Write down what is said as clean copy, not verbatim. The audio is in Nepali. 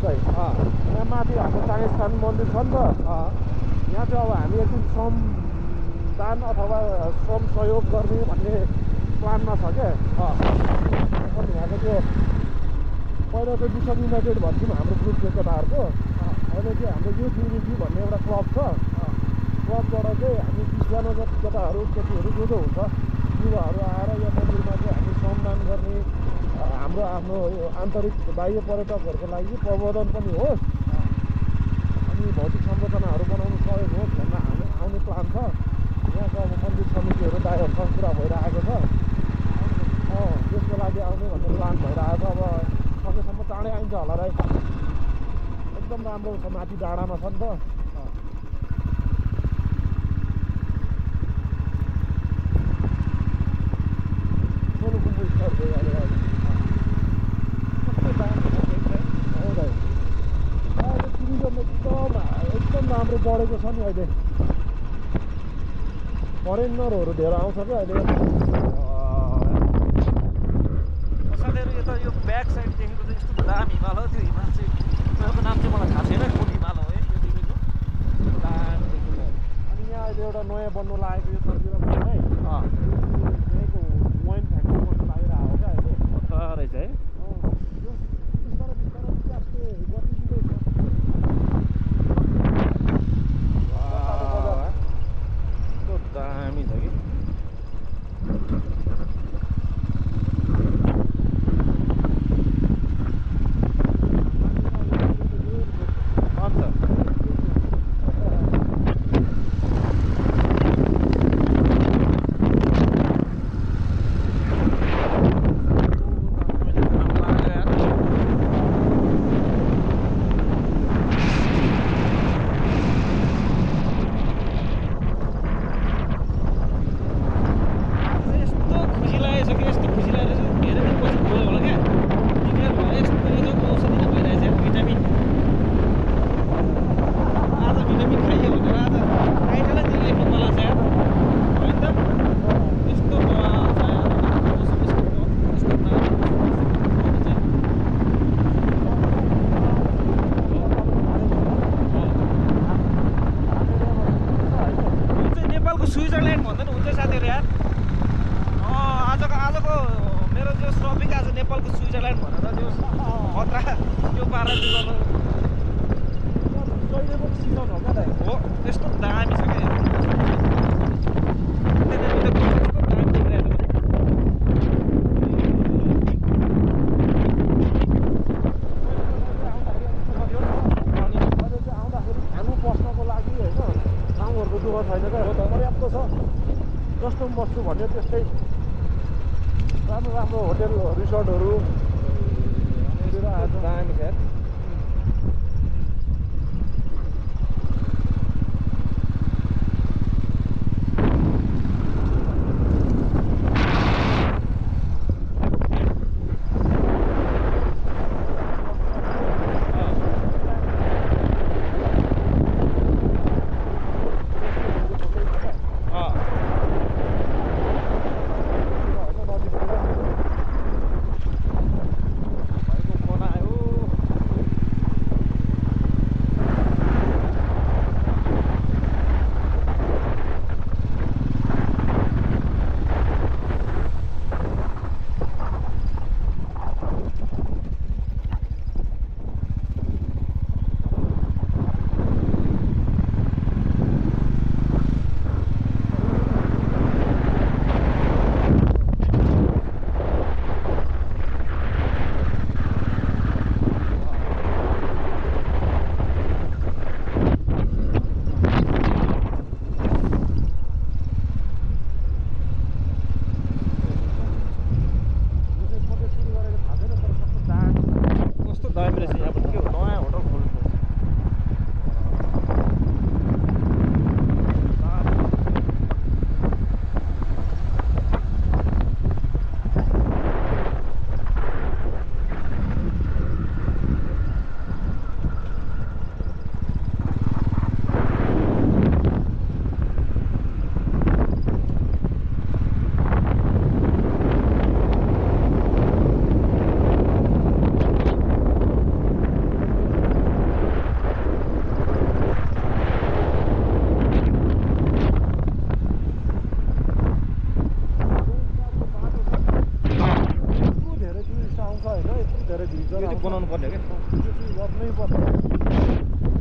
चाहिँ यहाँ माथि हाम्रो चाङस्थान मन्दिर छ नि त यहाँ चाहिँ अब हामी एकदिन श्रमदान अथवा श्रम सहयोग गर्ने भन्ने प्लानमा छ क्या अनि यहाँको त्यो पहिला चाहिँ मिसन युनाइटेड भन्छौँ हाम्रो ग्रुपको केटाहरूको अहिले चाहिँ हाम्रो युथ युनिटी भन्ने एउटा क्लब छ क्लबबाट चाहिँ हामी 20जना जति केटाहरू केटीहरू जो जो हुन्छ युवाहरू आएर यो मन्दिरमा चाहिँ हामी श्रमदान गर्ने हाम्रो आफ्नो आन्तरिक बाह्य पर्यटकहरूको लागि प्रबोधन पनि होस् अनि भौतिक संरचनाहरू बनाउनु सहयोग होस् भनेर हामी आउने प्लान छ यहाँको अब मन्दिर समितिहरू दाइहरूसँग कुरा भइरहेको छ त्यसको लागि आउने भन्ने प्लान भइरहेको छ अब सकेसम्म चाँडै आइन्छ होला राई एकदम राम्रो छ माथि डाँडामा छ नि त सोलुखुम्बु स्टोर भयो अहिले टुरिज्म एकदम राम्रो बढेको छ नि अहिले फरेनरहरू धेरै आउँछ क्या अहिले यो ब्याक साइड देखेको चाहिँ यस्तो दाम हिमाल हो त्यो हिमाल चाहिँ त्यसको नाम चाहिँ मलाई थाहा छैन कुन हिमाल हो है यो देखेको दाम देखेको अनि यहाँ अहिले एउटा नयाँ बन्नु लागेको यो तर्तिर है यहीँको वाइन फ्याक्ट्री बन्नु लागिरहेको हो क्या अहिले कता रहेछ है बिस्तारै बिस्तारै विकास गरिदिँदैछ दामी छ कि स्विजरल्यान्ड भन्दा नि हुन्छ साथीहरू यार आजको मेरो जो ट्रपिक आज नेपालको स्विजरल्यान्ड भनेर जो खतरा त्यो पारा चाहिँ गर्नु जहिलेको सिजन हो क्या दाइ हो त्यस्तो दामी छ क्या कस्तो दामी देखिरहेको छ आउँदाखेरि खानु बस्नको लागि होइन ठाउँहरूको दुःख छैन क्या पर्याप्त छ जस्तो पनि बस्छु भन्यो त्यस्तै राम्रो राम्रो होटेल रिसोर्टहरू दामी छ यार त्यो चाहिँ गर्नै पर्छ